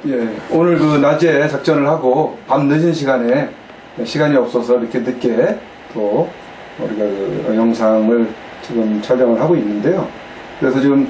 예, 오늘 그 낮에 작전을 하고 밤 늦은 시간에 시간이 없어서 이렇게 늦게 또 우리가 그 영상을 지금 촬영을 하고 있는데요. 그래서 지금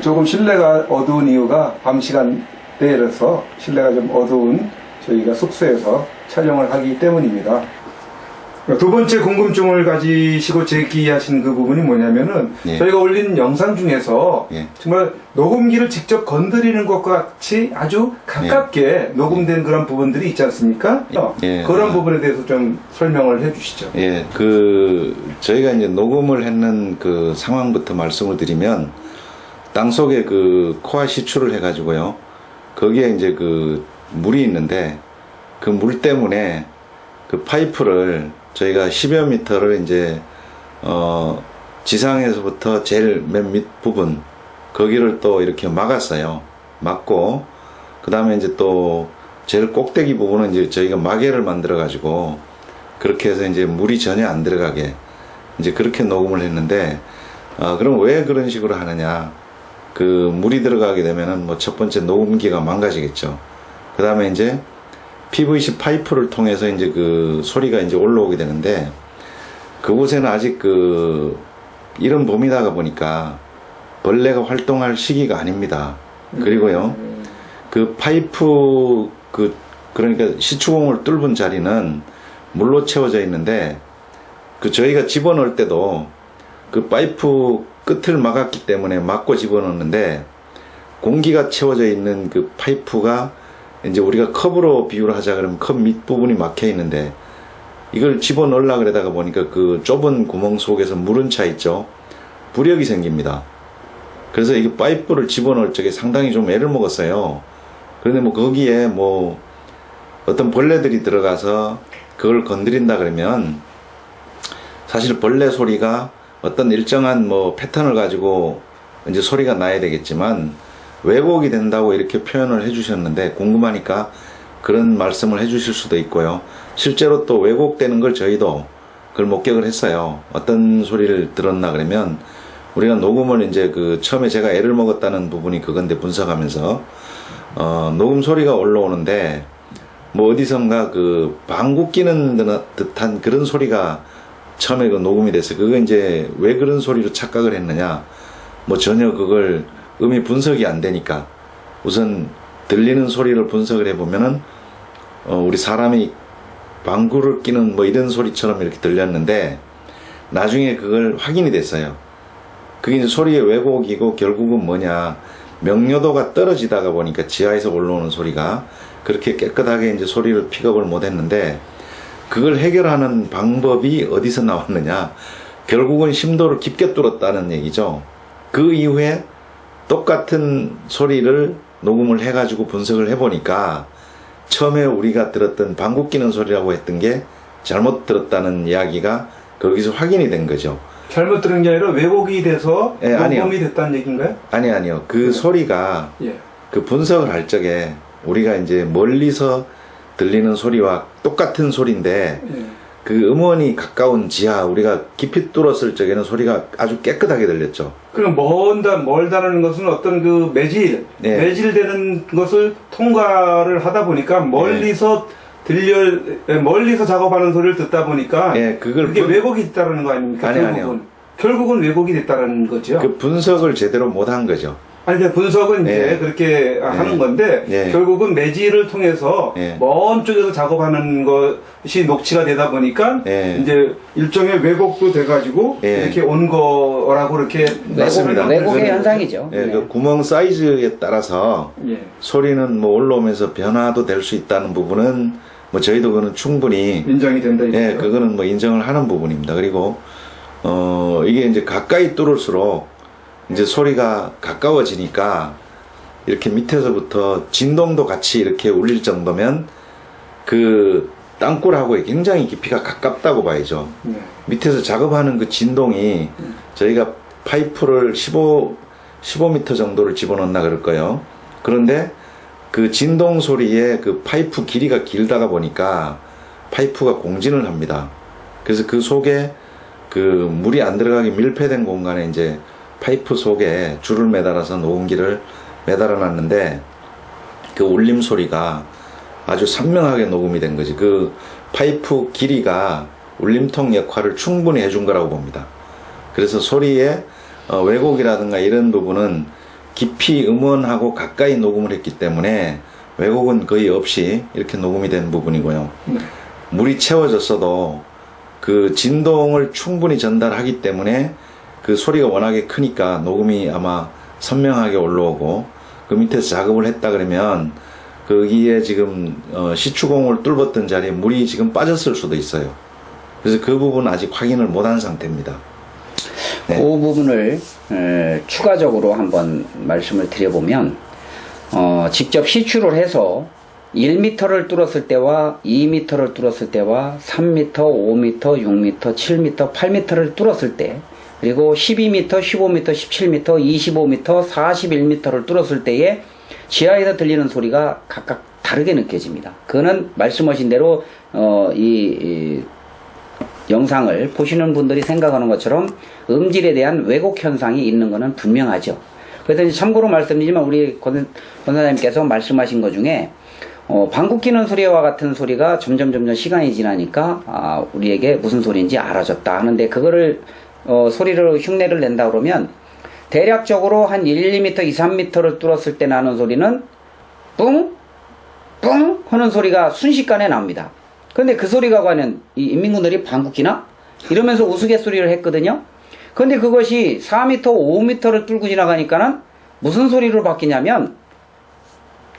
조금 실내가 어두운 이유가 밤 시간대라서 실내가 좀 어두운 저희가 숙소에서 촬영을 하기 때문입니다. 두 번째 궁금증을 가지시고 제기하신 그 부분이 뭐냐면은 예. 저희가 올린 영상 중에서 예. 정말 녹음기를 직접 건드리는 것과 같이 아주 가깝게 녹음된 그런 부분들이 있지 않습니까? 예. 그런 부분에 대해서 좀 설명을 해 주시죠. 예, 저희가 이제 녹음을 했는 그 상황부터 말씀을 드리면, 땅 속에 그 코아 시추를 해가지고요, 거기에 이제 그 물이 있는데, 그 물 때문에 그 파이프를 저희가 10여 미터를 이제, 지상에서부터 제일 맨 밑 부분, 거기를 또 이렇게 막았어요. 막고, 그 다음에 이제 또 제일 꼭대기 부분은 이제 저희가 마개를 만들어가지고, 그렇게 해서 이제 물이 전혀 안 들어가게, 이제 그렇게 녹음을 했는데, 그럼 왜 그런 식으로 하느냐. 그 물이 들어가게 되면은 뭐 첫 번째 녹음기가 망가지겠죠. 그 다음에 이제 PVC 파이프를 통해서 이제 그 소리가 이제 올라오게 되는데, 그곳에는 아직 이런 봄이다가 보니까 벌레가 활동할 시기가 아닙니다. 그리고요, 그 파이프, 그러니까 시추공을 뚫은 자리는 물로 채워져 있는데, 저희가 집어넣을 때도 그 파이프 끝을 막았기 때문에 막고 집어넣는데, 공기가 채워져 있는 그 파이프가 이제 우리가 컵으로 비유를 하자 그러면 컵 밑부분이 막혀 있는데, 이걸 집어넣으려고 그러다가 보니까 그 좁은 구멍 속에서 물은 차 있죠. 부력이 생깁니다. 그래서 이 파이프를 집어넣을 적에 상당히 좀 애를 먹었어요. 그런데 뭐 거기에 뭐 어떤 벌레들이 들어가서 그걸 건드린다 그러면, 사실 벌레 소리가 어떤 일정한 뭐 패턴을 가지고 이제 소리가 나야 되겠지만, 왜곡이 된다고 이렇게 표현을 해주셨는데, 궁금하니까 그런 말씀을 해주실 수도 있고요. 실제로 또 왜곡되는 걸 저희도 그걸 목격을 했어요. 어떤 소리를 들었나 그러면, 우리가 녹음을 이제 처음에 제가 애를 먹었다는 부분이 그건데, 분석하면서 녹음 소리가 올라오는데, 뭐 어디선가 방구 끼는 듯한 그런 소리가 처음에 녹음이 됐어요. 그거 이제 왜 그런 소리로 착각을 했느냐, 뭐 전혀 그걸 음이 분석이 안 되니까, 우선 들리는 소리를 분석을 해보면은 우리 사람이 방구를 끼는 뭐 이런 소리처럼 이렇게 들렸는데, 나중에 그걸 확인이 됐어요. 그게 이제 소리의 왜곡이고, 결국은 뭐냐, 명료도가 떨어지다가 보니까 지하에서 올라오는 소리가 그렇게 깨끗하게 이제 소리를 픽업을 못 했는데, 그걸 해결하는 방법이 어디서 나왔느냐, 결국은 심도를 깊게 뚫었다는 얘기죠. 그 이후에 똑같은 소리를 녹음을 해가지고 분석을 해보니까, 처음에 우리가 들었던 방구 끼는 소리라고 했던 게 잘못 들었다는 이야기가 거기서 확인이 된 거죠. 잘못 들은 게 아니라 왜곡이 돼서 예, 녹음이 됐다는 얘기인가요? 아니요. 그 소리가, 예. 그 분석을 할 적에 우리가 이제 멀리서 들리는 소리와 똑같은 소리인데, 예. 그 음원이 가까운 지하, 우리가 깊이 뚫었을 적에는 소리가 아주 깨끗하게 들렸죠. 그럼 멀다는 것은 어떤 그 매질되는 것을 통과를 하다 보니까 멀리서 멀리서 작업하는 소리를 듣다 보니까, 그게 왜곡이 됐다는 거 아닙니까? 아니요. 결국은 왜곡이 됐다는 거죠. 그 분석을 제대로 못한 거죠. 아니, 분석은 이제 그렇게 하는 건데, 결국은 매질을 통해서 먼 쪽에서 작업하는 것이 녹취가 되다 보니까, 이제 일종의 왜곡도 돼가지고, 이렇게 온 거라고 그렇게. 맞습니다. 왜곡의 현상이죠. 그 구멍 사이즈에 따라서 소리는 뭐 올라오면서 변화도 될 수 있다는 부분은 뭐 저희도 그거는 충분히 인정이 된다. 그거는 뭐 인정을 하는 부분입니다. 그리고, 이게 이제 가까이 뚫을수록 이제 소리가 가까워지니까, 이렇게 밑에서부터 진동도 같이 이렇게 울릴 정도면 그 땅굴하고 굉장히 깊이가 가깝다고 봐야죠. 밑에서 작업하는 그 진동이, 저희가 파이프를 15m 정도를 집어넣나 그럴 거예요. 그런데 그 진동 소리에 그 파이프 길이가 길다가 보니까 파이프가 공진을 합니다. 그래서 그 속에 그 물이 안 들어가게 밀폐된 공간에 이제 파이프 속에 줄을 매달아서 녹음기를 매달아 놨는데, 그 울림 소리가 아주 선명하게 녹음이 된 거지. 그 파이프 길이가 울림통 역할을 충분히 해준 거라고 봅니다. 그래서 소리의 왜곡이라든가 이런 부분은 깊이 음원하고 가까이 녹음을 했기 때문에 왜곡은 거의 없이 이렇게 녹음이 된 부분이고요. 물이 채워졌어도 그 진동을 충분히 전달하기 때문에 그 소리가 워낙에 크니까 녹음이 아마 선명하게 올라오고, 그 밑에서 작업을 했다 그러면 거기에 지금 시추공을 뚫었던 자리에 물이 지금 빠졌을 수도 있어요. 그래서 그 부분은 아직 확인을 못한 상태입니다. 네. 그 부분을 추가적으로 한번 말씀을 드려보면, 직접 시추를 해서 1m를 뚫었을 때와 2m를 뚫었을 때와 3m, 5m, 6m, 7m, 8m를 뚫었을 때, 그리고 12m, 15m, 17m, 25m, 41m를 뚫었을 때에 지하에서 들리는 소리가 각각 다르게 느껴집니다. 그거는 말씀하신 대로 이 영상을 보시는 분들이 생각하는 것처럼 음질에 대한 왜곡 현상이 있는 것은 분명하죠. 그래서 참고로 말씀드리지만 우리 권사님께서 말씀하신 것 중에 방귀 뀌는 소리와 같은 소리가 점점 시간이 지나니까 우리에게 무슨 소리인지 알아졌다 하는데, 그거를 소리를 흉내를 낸다 그러면 대략적으로 한 1, 2m, 2, 3m를 뚫었을 때 나는 소리는 뿡! 뿡! 하는 소리가 순식간에 납니다. 그런데 그 소리가 과연 이 인민군들이 방귀 뀌나? 이러면서 우스갯소리를 했거든요. 그런데 그것이 4m, 5m를 뚫고 지나가니까는 무슨 소리로 바뀌냐면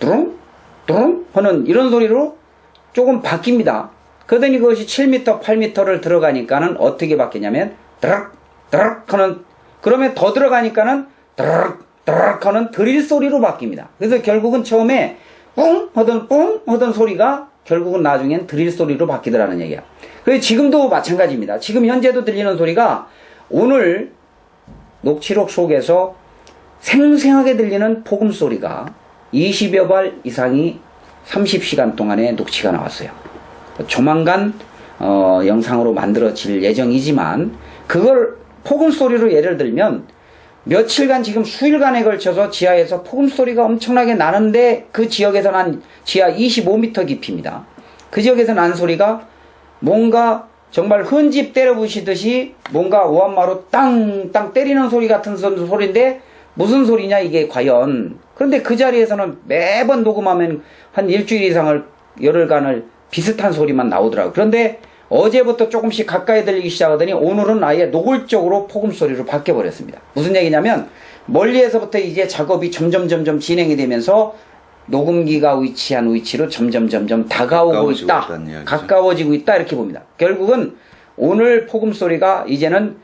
뚜룽! 뚜룽! 하는 이런 소리로 조금 바뀝니다. 그러더니 그것이 7m, 8m를 들어가니까는 어떻게 바뀌냐면 드럭! 드럭! 하는, 그러면 더 들어가니까는 드럭! 드럭! 하는 드릴 소리로 바뀝니다. 그래서 결국은 처음에 뿡! 하던 소리가 결국은 나중엔 드릴 소리로 바뀌더라는 얘기야. 그래서 지금도 마찬가지입니다. 지금 현재도 들리는 소리가 오늘 녹취록 속에서 생생하게 들리는 폭음 소리가 20여 발 이상이 30시간 동안에 녹취가 나왔어요. 조만간 영상으로 만들어질 예정이지만, 그걸 폭음 소리로 예를 들면 며칠간, 지금 수일간에 걸쳐서 지하에서 폭음 소리가 엄청나게 나는데, 그 지역에서 난 지하 25m 깊이입니다. 그 지역에서 난 소리가 뭔가 정말 흔집 때려 부시듯이 뭔가 오한마로 땅땅 때리는 소리 같은 소리인데 무슨 소리냐 이게 과연. 그런데 그 자리에서는 매번 녹음하면 한 일주일 이상을, 열흘간을 비슷한 소리만 나오더라고요. 그런데 어제부터 조금씩 가까이 들리기 시작하더니 오늘은 아예 노골적으로 폭음 소리로 바뀌어버렸습니다. 무슨 얘기냐면 멀리에서부터 이제 작업이 점점 진행이 되면서 녹음기가 위치한 위치로 점점 다가오고 있다, 가까워지고 있다, 이렇게 봅니다. 결국은 오늘 폭음 소리가 이제는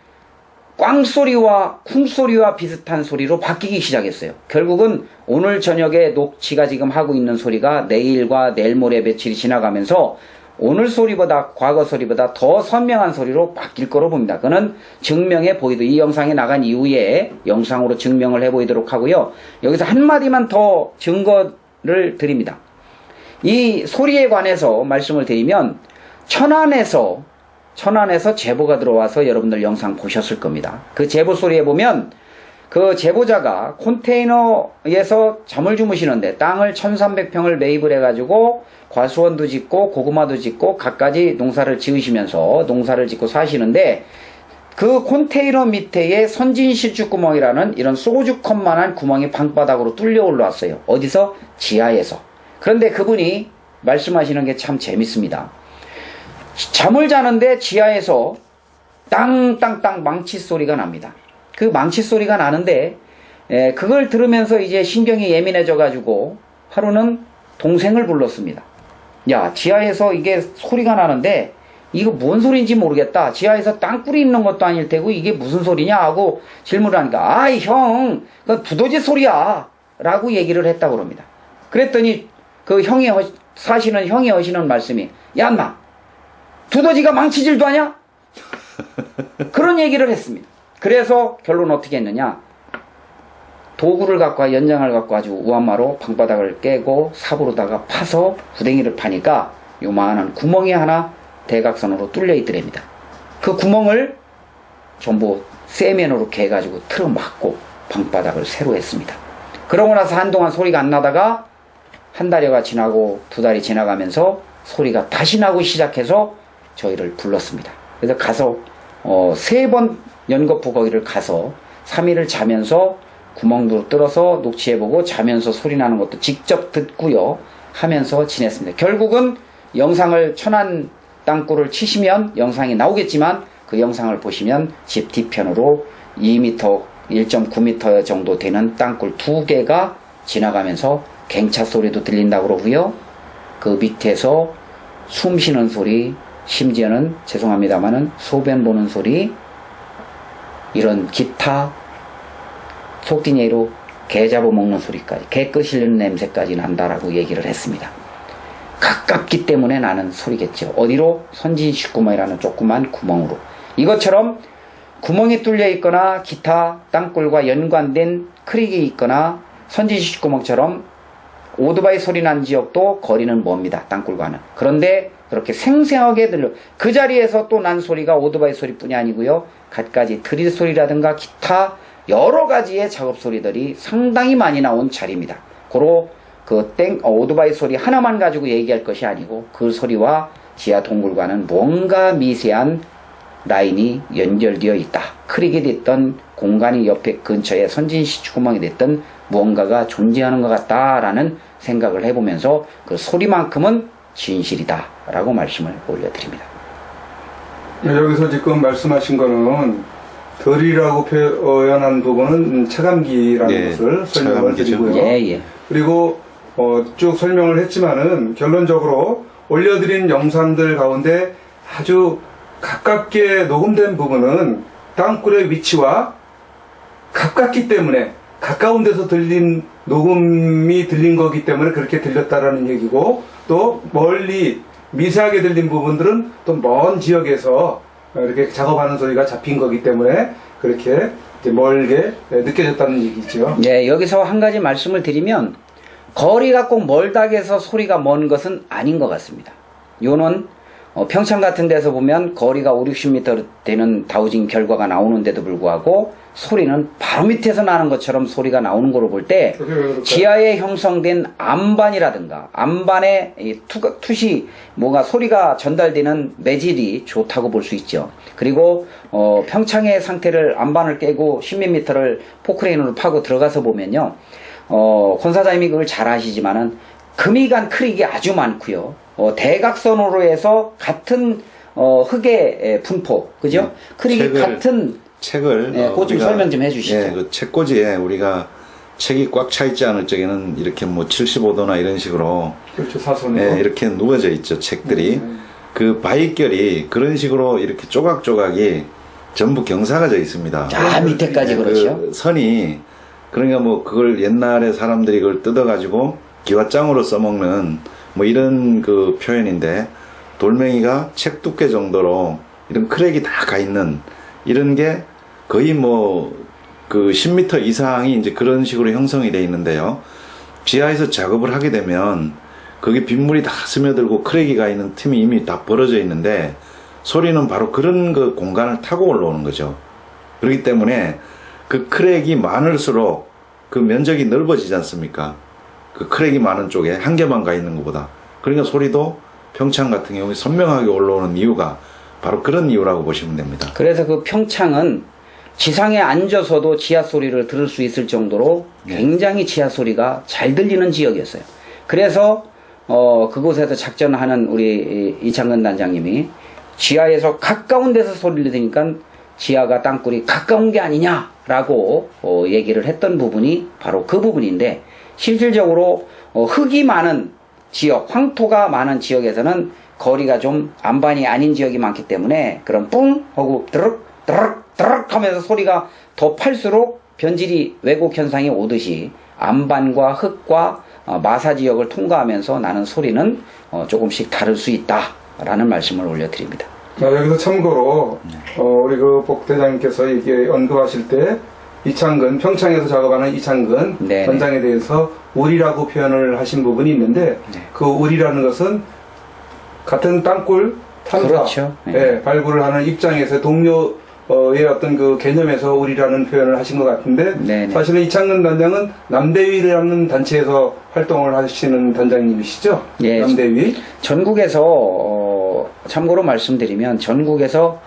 꽝소리와 쿵소리와 비슷한 소리로 바뀌기 시작했어요. 결국은 오늘 저녁에 녹취가 지금 하고 있는 소리가 내일과 내일 모레 며칠이 지나가면서 오늘 소리보다, 과거 소리보다 더 선명한 소리로 바뀔 거로 봅니다. 그거는 증명해 보이도, 이 영상이 나간 이후에 영상으로 증명을 해 보이도록 하고요. 여기서 한마디만 더 증거를 드립니다. 이 소리에 관해서 말씀을 드리면, 천안에서 제보가 들어와서 여러분들 영상 보셨을 겁니다. 그 제보 소리에 보면 그 제보자가 컨테이너에서 잠을 주무시는데 땅을 1300평을 매입을 해가지고 과수원도 짓고 고구마도 짓고 갖가지 농사를 지으시면서 농사를 짓고 사시는데, 그 컨테이너 밑에에 선진실주구멍이라는 이런 소주컵만한 구멍이 방바닥으로 뚫려 올라왔어요. 어디서? 지하에서. 그런데 그분이 말씀하시는 게 참 재밌습니다. 잠을 자는데 지하에서 땅땅땅 망치 소리가 납니다. 그 망치 소리가 나는데 그걸 들으면서 이제 신경이 예민해져 가지고 하루는 동생을 불렀습니다. 야, 지하에서 이게 소리가 나는데 이거 뭔 소리인지 모르겠다. 지하에서 땅굴이 있는 것도 아닐 테고 이게 무슨 소리냐 하고 질문을 하니까, 아이 형, 그건 부도지 소리야 라고 얘기를 했다고 합니다. 그랬더니 그 사시는 형이 하시는 말씀이, 야 인마, 두더지가 망치질도 하냐? 그런 얘기를 했습니다. 그래서 결론 어떻게 했느냐, 도구를 갖고, 연장을 갖고 아주 우한마로 방바닥을 깨고 삽으로다가 파서 구덩이를 파니까 요만한 구멍이 하나 대각선으로 뚫려 있더랍니다. 그 구멍을 전부 세면으로 개가지고 틀어막고 방바닥을 새로 했습니다. 그러고 나서 한동안 소리가 안 나다가 한 달여가 지나고 두 달이 지나가면서 소리가 다시 나고 시작해서 저희를 불렀습니다. 그래서 가서 3번 연거푸 거기를 가서 3일을 자면서 구멍도 뚫어서 녹취해보고 자면서 소리 나는 것도 직접 듣고요 하면서 지냈습니다. 결국은 영상을 천안 땅굴을 치시면 영상이 나오겠지만 그 영상을 보시면 집 뒤편으로 2m, 1.9m 정도 되는 땅굴 2개가 지나가면서 갱차 소리도 들린다고 그러고요. 그 밑에서 숨 쉬는 소리, 심지어는 죄송합니다만은 소변 보는 소리, 이런 기타, 속된 예로 개 잡아먹는 소리까지, 개 끄시는 냄새까지 난다라고 얘기를 했습니다. 가깝기 때문에 나는 소리겠죠. 어디로? 선진 식구멍이라는 조그만 구멍으로. 이것처럼 구멍이 뚫려 있거나 기타 땅굴과 연관된 크릭이 있거나 선진 식구멍처럼 오토바이 소리 난 지역도 거리는 멉니다. 땅굴과는. 그런데 그렇게 생생하게 들려. 그 자리에서 또 난 소리가 오토바이 소리뿐이 아니고요. 갖가지 드릴 소리라든가 기타 여러 가지의 작업 소리들이 상당히 많이 나온 자리입니다. 고로 오토바이 소리 하나만 가지고 얘기할 것이 아니고 그 소리와 지하 동굴과는 뭔가 미세한 라인이 연결되어 있다. 크릭이 됐던 공간이 옆에 근처에 선진시추구멍이 됐던 무언가가 존재하는 것 같다라는 생각을 해보면서 그 소리만큼은 진실이다 라고 말씀을 올려드립니다. 여기서 지금 말씀하신 거는 덜이라고 표현한 부분은 체감기라는 예, 것을 설명을 체감기죠. 드리고요. 예. 그리고 쭉 설명을 했지만은 결론적으로 올려드린 영상들 가운데 아주 가깝게 녹음된 부분은 땅굴의 위치와 가깝기 때문에 가까운 데서 녹음이 들린 거기 때문에 그렇게 들렸다라는 얘기고, 또 멀리 미세하게 들린 부분들은 또 먼 지역에서 이렇게 작업하는 소리가 잡힌 거기 때문에 그렇게 이제 멀게 느껴졌다는 얘기죠. 네, 여기서 한 가지 말씀을 드리면 거리가 꼭 멀다고 해서 소리가 먼 것은 아닌 것 같습니다. 요는 평창 같은 데서 보면 거리가 5, 60m 되는 다우징 결과가 나오는데도 불구하고 소리는 바로 밑에서 나는 것처럼 소리가 나오는 거로 볼 때 지하에 형성된 암반이라든가 암반의 투시 뭔가 소리가 전달되는 매질이 좋다고 볼 수 있죠. 그리고 평창의 상태를 암반을 깨고 10몇 미터를 포크레인으로 파고 들어가서 보면요, 권 사장님이 그걸 잘 아시지만은 금이 간 크릭이 아주 많고요. 대각선으로 해서 같은 흙의 분포, 그죠? 크릭이 같은 책을 그거 좀 설명 좀 해주시죠. 예, 그 책꽂이에 우리가 책이 꽉 차 있지 않을 적에는 이렇게 뭐 75도나 이런 식으로 그렇죠, 사선으로. 예, 이렇게 누워져 있죠, 책들이. 그 바위결이 그런 식으로 이렇게 조각조각이 전부 경사가 있습니다. 자, 밑에까지 그렇죠. 그 선이, 그러니까 뭐 그걸 옛날에 사람들이 그걸 뜯어가지고 기와장으로 써먹는 뭐 이런 그 표현인데, 돌멩이가 책 두께 정도로 이런 크랙이 다 가 있는 이런 게 거의 뭐 그 10m 이상이 이제 그런 식으로 형성이 되어 있는데요. 지하에서 작업을 하게 되면 거기 빗물이 다 스며들고 크랙이 가 있는 틈이 이미 다 벌어져 있는데 소리는 바로 그런 그 공간을 타고 올라오는 거죠. 그렇기 때문에 그 크랙이 많을수록 그 면적이 넓어지지 않습니까? 그 크랙이 많은 쪽에 한 개만 가 있는 것보다. 그러니까 소리도 평창 같은 경우에 선명하게 올라오는 이유가 바로 그런 이유라고 보시면 됩니다. 그래서 그 평창은 지상에 앉아서도 지하 소리를 들을 수 있을 정도로 굉장히 지하 소리가 잘 들리는 지역이었어요. 그래서 그곳에서 작전하는 우리 이창근 단장님이 지하에서 가까운 데서 소리를 들으니까 지하가 땅굴이 가까운 게 아니냐라고 얘기를 했던 부분이 바로 그 부분인데, 실질적으로 흙이 많은 지역, 황토가 많은 지역에서는 거리가 좀 안반이 아닌 지역이 많기 때문에 그런 뿡 하고 드륵 드륵 드륵 하면서 소리가 더 팔수록 변질이 왜곡 현상이 오듯이 안반과 흙과 마사 지역을 통과하면서 나는 소리는 조금씩 다를 수 있다라는 말씀을 올려드립니다. 자, 여기서 참고로 우리 그 복대장님께서 언급하실 때 이창근, 평창에서 작업하는 이창근 네네. 원장에 대해서 우리라고 표현을 하신 부분이 있는데, 그 우리라는 것은 같은 땅굴 탐사, 그렇죠. 발굴을 하는 입장에서 동료 어떤 그 개념에서 우리라는 표현을 하신 것 같은데 네네. 사실은 이창근 단장은 남대위라는 단체에서 활동을 하시는 단장님이시죠? 예. 남대위. 전국에서 참고로 말씀드리면 전국에서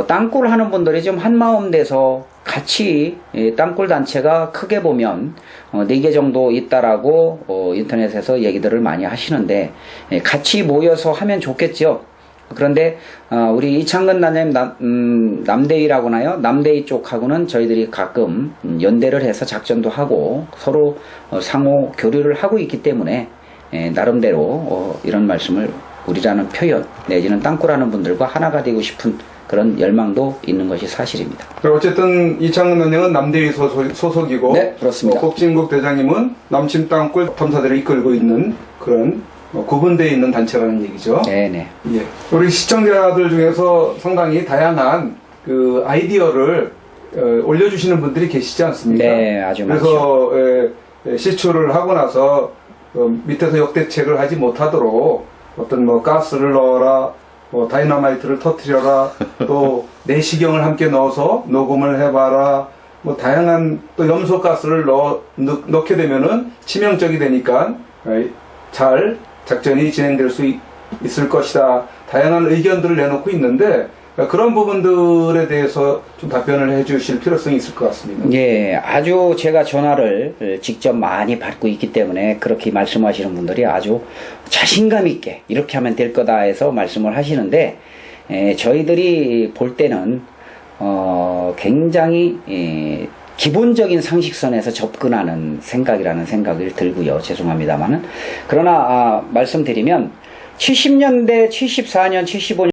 땅굴 하는 분들이 좀 한마음 돼서 같이 땅굴 단체가 크게 보면 4개 정도 있다라고 인터넷에서 얘기들을 많이 하시는데 같이 모여서 하면 좋겠죠. 그런데 우리 이창근 단장님 남대위라고 하나요? 남대위 쪽하고는 저희들이 가끔 연대를 해서 작전도 하고 서로 상호 교류를 하고 있기 때문에 나름대로 이런 말씀을 우리라는 표현 내지는 땅굴하는 분들과 하나가 되고 싶은 그런 열망도 있는 것이 사실입니다. 어쨌든 이창근 단장은 남대위 소속이고 네, 그렇습니다. kok진국 대장님은 남침 땅굴 탐사들을 이끌고 있는 그런 구분되어 있는 단체라는 얘기죠. 네네. 예. 우리 시청자들 중에서 상당히 다양한 그 아이디어를 올려주시는 분들이 계시지 않습니까? 네, 아주 그래서 시추를 하고 나서 밑에서 역대책을 하지 못하도록 어떤 뭐 가스를 넣어라, 뭐 다이너마이트를 터뜨려라, 또 내시경을 함께 넣어서 녹음을 해봐라, 뭐 다양한 또 염소가스를 넣게 되면은 치명적이 되니까 잘 작전이 진행될 수 있을 것이다. 다양한 의견들을 내놓고 있는데 그런 부분들에 대해서 좀 답변을 해주실 필요성이 있을 것 같습니다. 예, 아주 제가 전화를 직접 많이 받고 있기 때문에 그렇게 말씀하시는 분들이 아주 자신감 있게 이렇게 하면 될 거다 해서 말씀을 하시는데 저희들이 볼 때는 굉장히 기본적인 상식선에서 접근하는 생각이라는 생각이 들고요. 죄송합니다만은. 그러나 말씀드리면 70년대, 74년, 75년